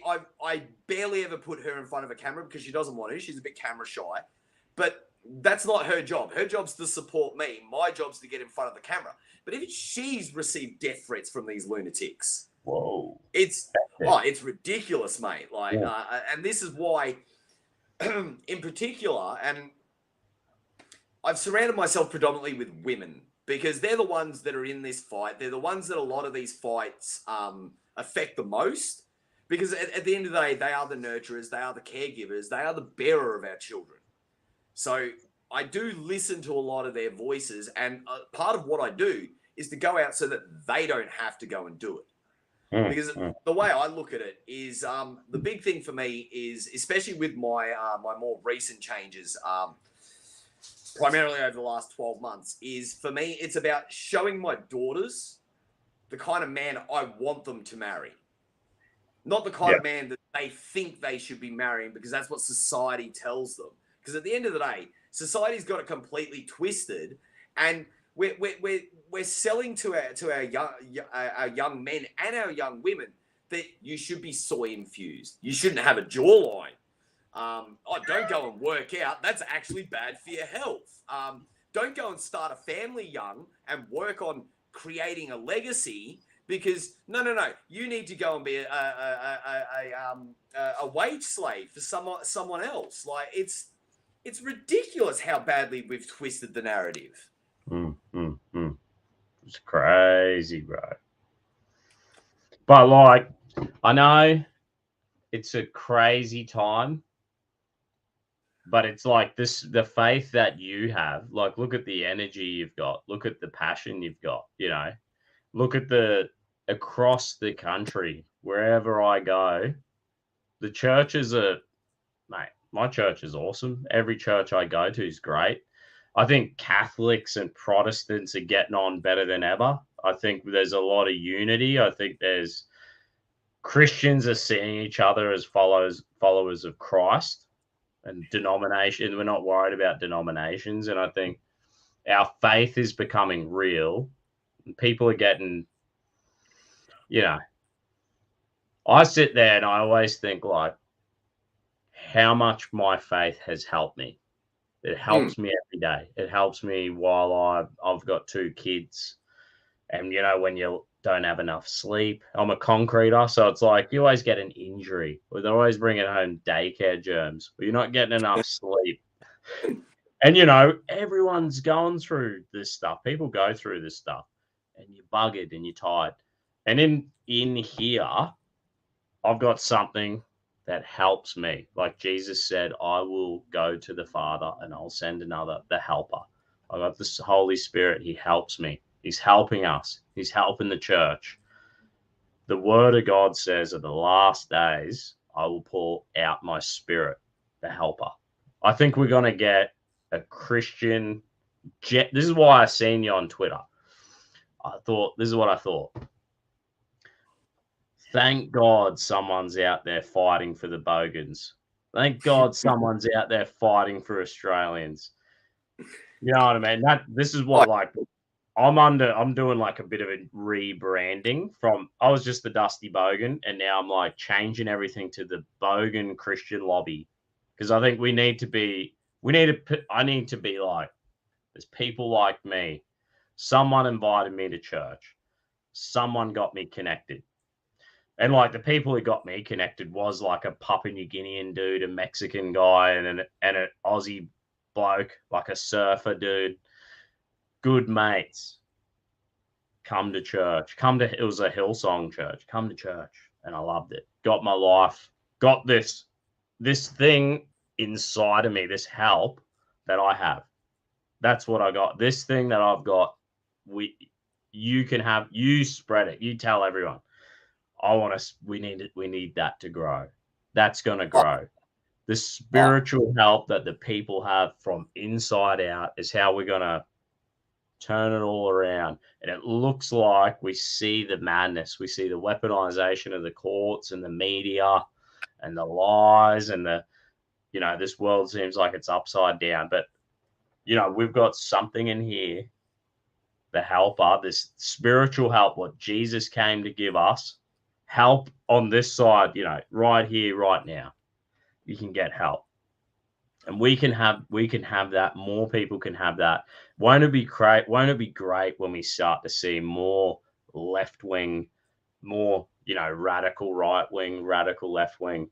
I barely ever put her in front of a camera because she doesn't want to. She's a bit camera shy. But that's not her job. Her job's to support me. My job's to get in front of the camera. But even she's received death threats from these lunatics. Whoa. It's ridiculous, mate. Like, and this is why, in particular, and I've surrounded myself predominantly with women because they're the ones that are in this fight. They're the ones that a lot of these fights affect the most because at the end of the day, they are the nurturers, they are the caregivers, they are the bearer of our children. So I do listen to a lot of their voices, and part of what I do is to go out so that they don't have to go and do it. Because the way I look at it is the big thing for me is, especially with my my more recent changes, primarily over the last 12 months, is for me, it's about showing my daughters the kind of man I want them to marry. Not the kind of man that they think they should be marrying because that's what society tells them. Because at the end of the day, society's got it completely twisted, and we're selling to our young men and our young women that you should be soy infused. You shouldn't have a jawline. Don't go and work out. That's actually bad for your health. Don't go and start a family young and work on creating a legacy because no. You need to go and be a wage slave for someone else. Like it's ridiculous how badly we've twisted the narrative. It's crazy, bro. But like, I know it's a crazy time, but it's like the faith that you have, like, look at the energy you've got, look at the passion you've got, look at across the country, wherever I go, the churches are, mate, my church is awesome. Every church I go to is great. I think Catholics and Protestants are getting on better than ever. I think there's a lot of unity. I think there's Christians are seeing each other as followers of Christ and denomination. We're not worried about denominations. And I think our faith is becoming real. And people are getting, I sit there and I always think like how much my faith has helped me. It helps me every day. It helps me while I've got 2 kids. And, when you don't have enough sleep, I'm a concreter. So it's like you always get an injury. Or they're always bringing home daycare germs. Or you're not getting enough sleep. And, everyone's going through this stuff. People go through this stuff. And you're buggered and you're tired. And in here, I've got something that helps me. Like Jesus said, I will go to the Father and I'll send another, the helper. I got this Holy Spirit. He helps me. He's helping us. He's helping the church. The word of God says at the last days, I will pour out my spirit, the helper. I think we're going to get a Christian jet. This is why I seen you on Twitter. This is what I thought. Thank God someone's out there fighting for the Bogans. Thank God someone's out there fighting for Australians. You know what I mean? This is what, like, I'm doing like a bit of a rebranding from, I was just the Dusty Bogan, and now I'm like changing everything to the Bogan Christian lobby. Because I think I need to be like, there's people like me. Someone invited me to church. Someone got me connected. And like the people who got me connected was like a Papua New Guinean dude, a Mexican guy, and an Aussie bloke, like a surfer dude. Good mates. Come to church. It was a Hillsong church. Come to church. And I loved it. Got my life. Got this thing inside of me, this help that I have. That's what I got. This thing that I've got, you can have, you spread it. You tell everyone. We need that to grow. That's going to grow. The spiritual help that the people have from inside out is how we're going to turn it all around. And it looks like we see the madness. We see the weaponization of the courts and the media and the lies and this world seems like it's upside down. But, we've got something in here, the helper, this spiritual help, what Jesus came to give us, help on this side, right here, right now. You can get help. And we can have that. More people can have that. Won't it be great? Won't it be great when we start to see more left wing, more, radical right wing, radical left wing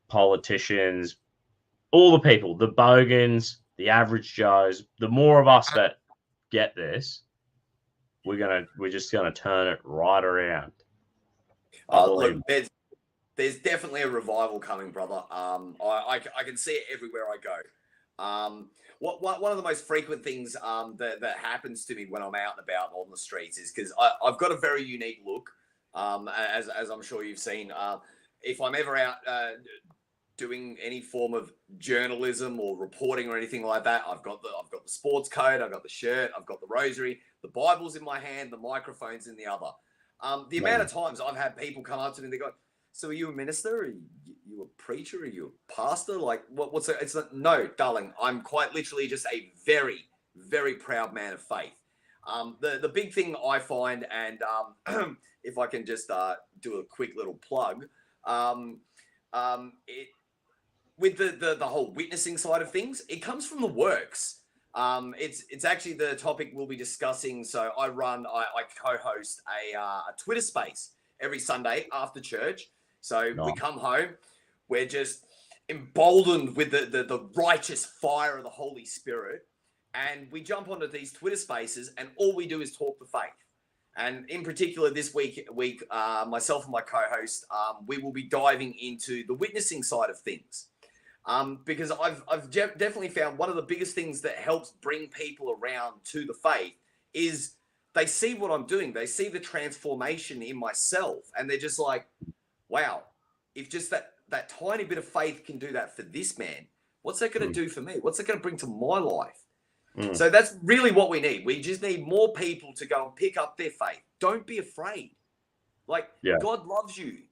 politicians, all the people, the bogans, the average Joes, the more of us that get this, we're just gonna turn it right around. Look, there's definitely a revival coming, brother. I can see it everywhere I go. One of the most frequent things that happens to me when I'm out and about on the streets is because I've got a very unique look, as I'm sure you've seen. If I'm ever out doing any form of journalism or reporting or anything like that, I've got the sports coat, I've got the shirt, I've got the rosary, the Bible's in my hand, the microphone's in the other. The amount of times I've had people come up to me and they go, "So are you a minister? Are you a preacher? Are you a pastor? Like, what's it?" It's like, no, darling, I'm quite literally just a very, very proud man of faith. The big thing I find, and if I can just do a quick little plug, with the whole witnessing side of things, it comes from the works. It's actually the topic we'll be discussing. So I co-host a Twitter space every Sunday after church. So we come home, we're just emboldened with the righteous fire of the Holy Spirit, and we jump onto these Twitter spaces, and all we do is talk the faith. And in particular, this week, myself and my co-host, we will be diving into the witnessing side of things. Because I've definitely found one of the biggest things that helps bring people around to the faith is they see what I'm doing. They see the transformation in myself, and they're just like, wow, if just that tiny bit of faith can do that for this man, what's that going to do for me? What's it going to bring to my life? So that's really what we need. We just need more people to go and pick up their faith. Don't be afraid. God loves you.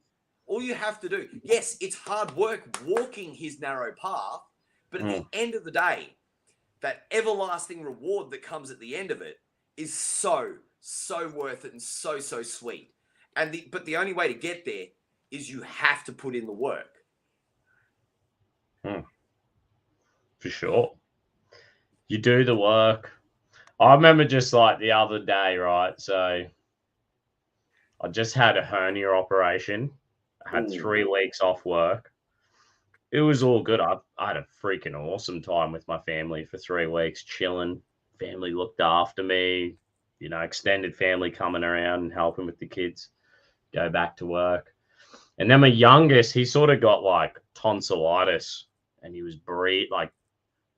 All you have to do, yes, it's hard work walking his narrow path, but at the end of the day, that everlasting reward that comes at the end of it is so, so worth it and so, so sweet. But the only way to get there is you have to put in the work. For sure. You do the work. I remember just like the other day, right? So I just had a hernia operation. I had 3 weeks off work. It was all good. I had a freaking awesome time with my family for 3 weeks, chilling. Family looked after me, extended family coming around and helping with the kids, go back to work. And then my youngest, he sort of got like tonsillitis and he was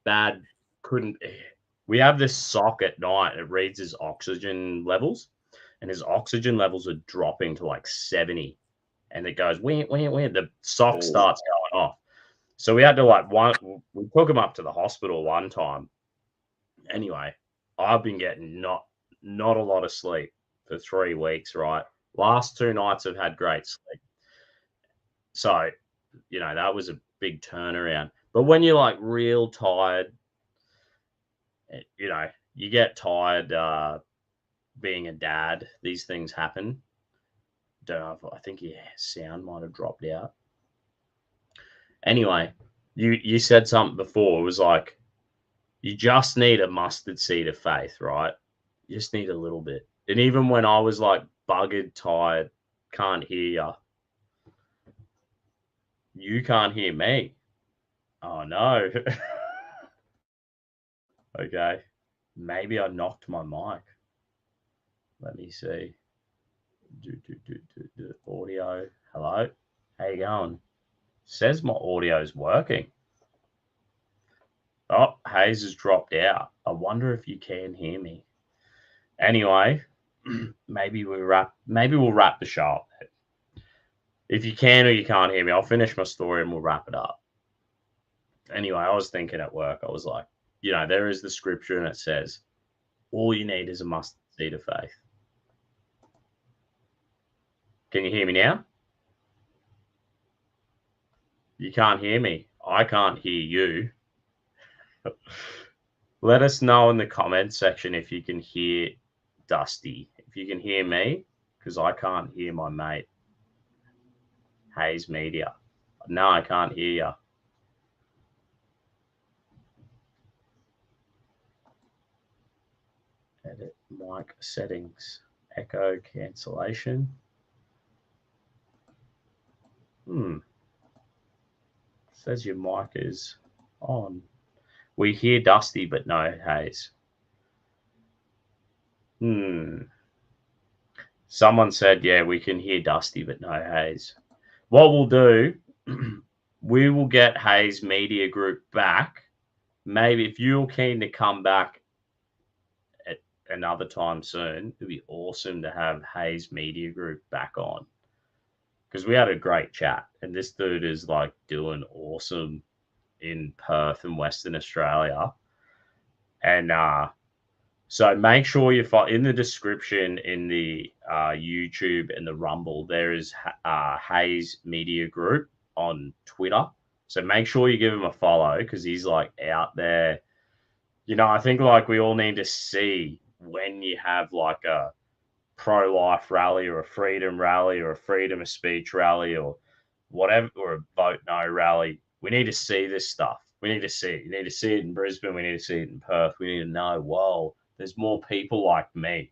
bad. We have this sock at night. It reads his oxygen levels, and his oxygen levels are dropping to like 70. And it goes, the sock starts going off. So we had to we took him up to the hospital one time. Anyway, I've been getting not a lot of sleep for 3 weeks, right? Last 2 nights I've had great sleep. So, that was a big turnaround. But when you're like real tired, you get tired being a dad, these things happen. Don't know if I think your sound might have dropped out. Anyway, you said something before. It was like you just need a mustard seed of faith, right? You just need a little bit. And even when I was like buggered, tired, can't hear you can't hear me. Oh no. Okay. Maybe I knocked my mic. Let me see. Audio. Hello. How you going? Says my audio's working. Oh, Hayes has dropped out. I wonder if you can hear me. Anyway, maybe we'll wrap the show up. If you can or you can't hear me, I'll finish my story and we'll wrap it up. Anyway, I was thinking at work, I was like, you know, there is the scripture and it says, all you need is a mustard seed of faith. Can you hear me now? You can't hear me. I can't hear you. Let us know in the comments section if you can hear Dusty. If you can hear me, because I can't hear my mate. Hayes Media. No, I can't hear you. Edit mic settings. Echo cancellation. Says your mic is on. We hear Dusty, but no Hayes. Someone said, yeah, we can hear Dusty, but no Hayes. What we'll do, we will get Hayes Media Group back. Maybe if you're keen to come back at another time soon, it'd be awesome to have Hayes Media Group back on. Because we had a great chat, and this dude is like doing awesome in Perth and Western Australia. And so make sure you follow in the description in the YouTube and the Rumble. There is Hayes Media Group on Twitter. So make sure you give him a follow because he's like out there. You know, I think like we all need to see when you have like a pro-life rally or a freedom rally or a freedom of speech rally or whatever, or a vote no rally. We need to see this stuff. We need to see it. You need to see it in Brisbane. We need to see it in Perth. We need to know, whoa, there's more people like me.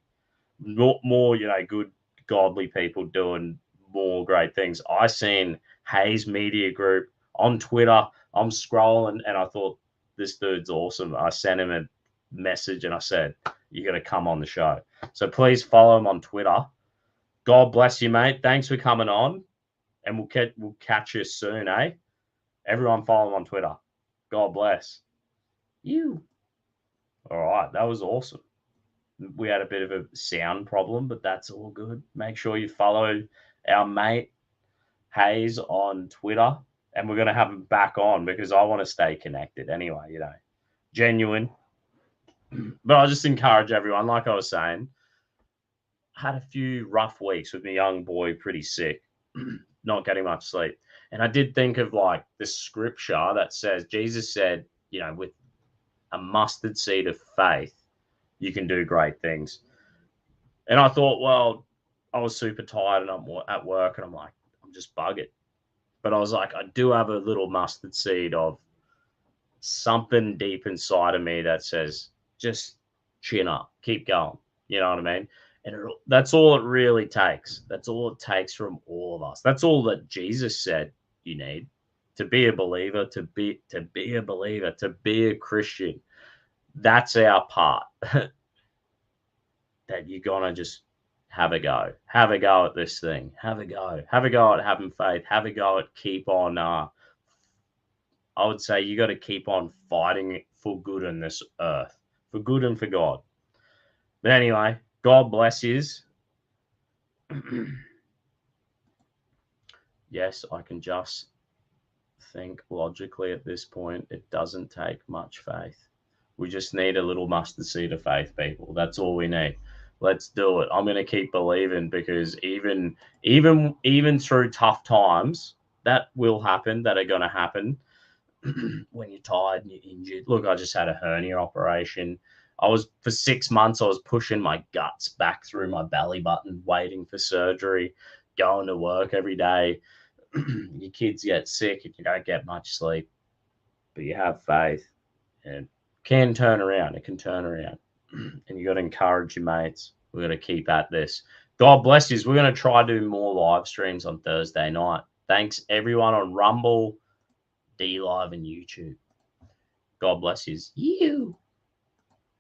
More, you know, good, godly people doing more great things. I seen Hayes Media Group on Twitter. I'm scrolling and I thought, this dude's awesome. I sent him a message and I said, you're going to come on the show. So please follow him on Twitter. God bless you, mate. Thanks for coming on. And we'll catch you soon, eh? Everyone follow him on Twitter. God bless you. All right, that was awesome. We had a bit of a sound problem, but that's all good. Make sure you follow our mate Hayes on Twitter, and we're going to have him back on because I want to stay connected anyway, you know, genuine. But I just encourage everyone, like I was saying, had a few rough weeks with my young boy, pretty sick, not getting much sleep. And I did think of like the scripture that says, Jesus said, you know, with a mustard seed of faith, you can do great things. And I thought, well, I was super tired and I'm at work and I'm like, I'm just buggered. But I was like, I do have a little mustard seed of something deep inside of me that says, just chin up, keep going. You know what I mean? And that's all it really takes. That's all it takes from all of us. That's all that Jesus said you need to be a believer, to be a believer, to be a Christian. That's our part. That you're gonna just have a go at this thing, have a go at having faith, have a go at keep on. I would say you got to keep on fighting for good in this earth, for good and for God. But anyway, God bless yous. Yes, I can just think logically at this point. It doesn't take much faith. We just need a little mustard seed of faith, people. That's all we need. Let's do it. I'm going to keep believing because even through tough times, that will happen, that are going to happen when you're tired and you're injured. Look, I just had a hernia operation. For 6 months, I was pushing my guts back through my belly button, waiting for surgery, going to work every day. Your kids get sick and you don't get much sleep, but you have faith and can turn around. It can turn around. And you got to encourage your mates. We're going to keep at this. God bless you. We're going to try to do more live streams on Thursday night. Thanks, everyone on Rumble, D Live, and YouTube. God bless you.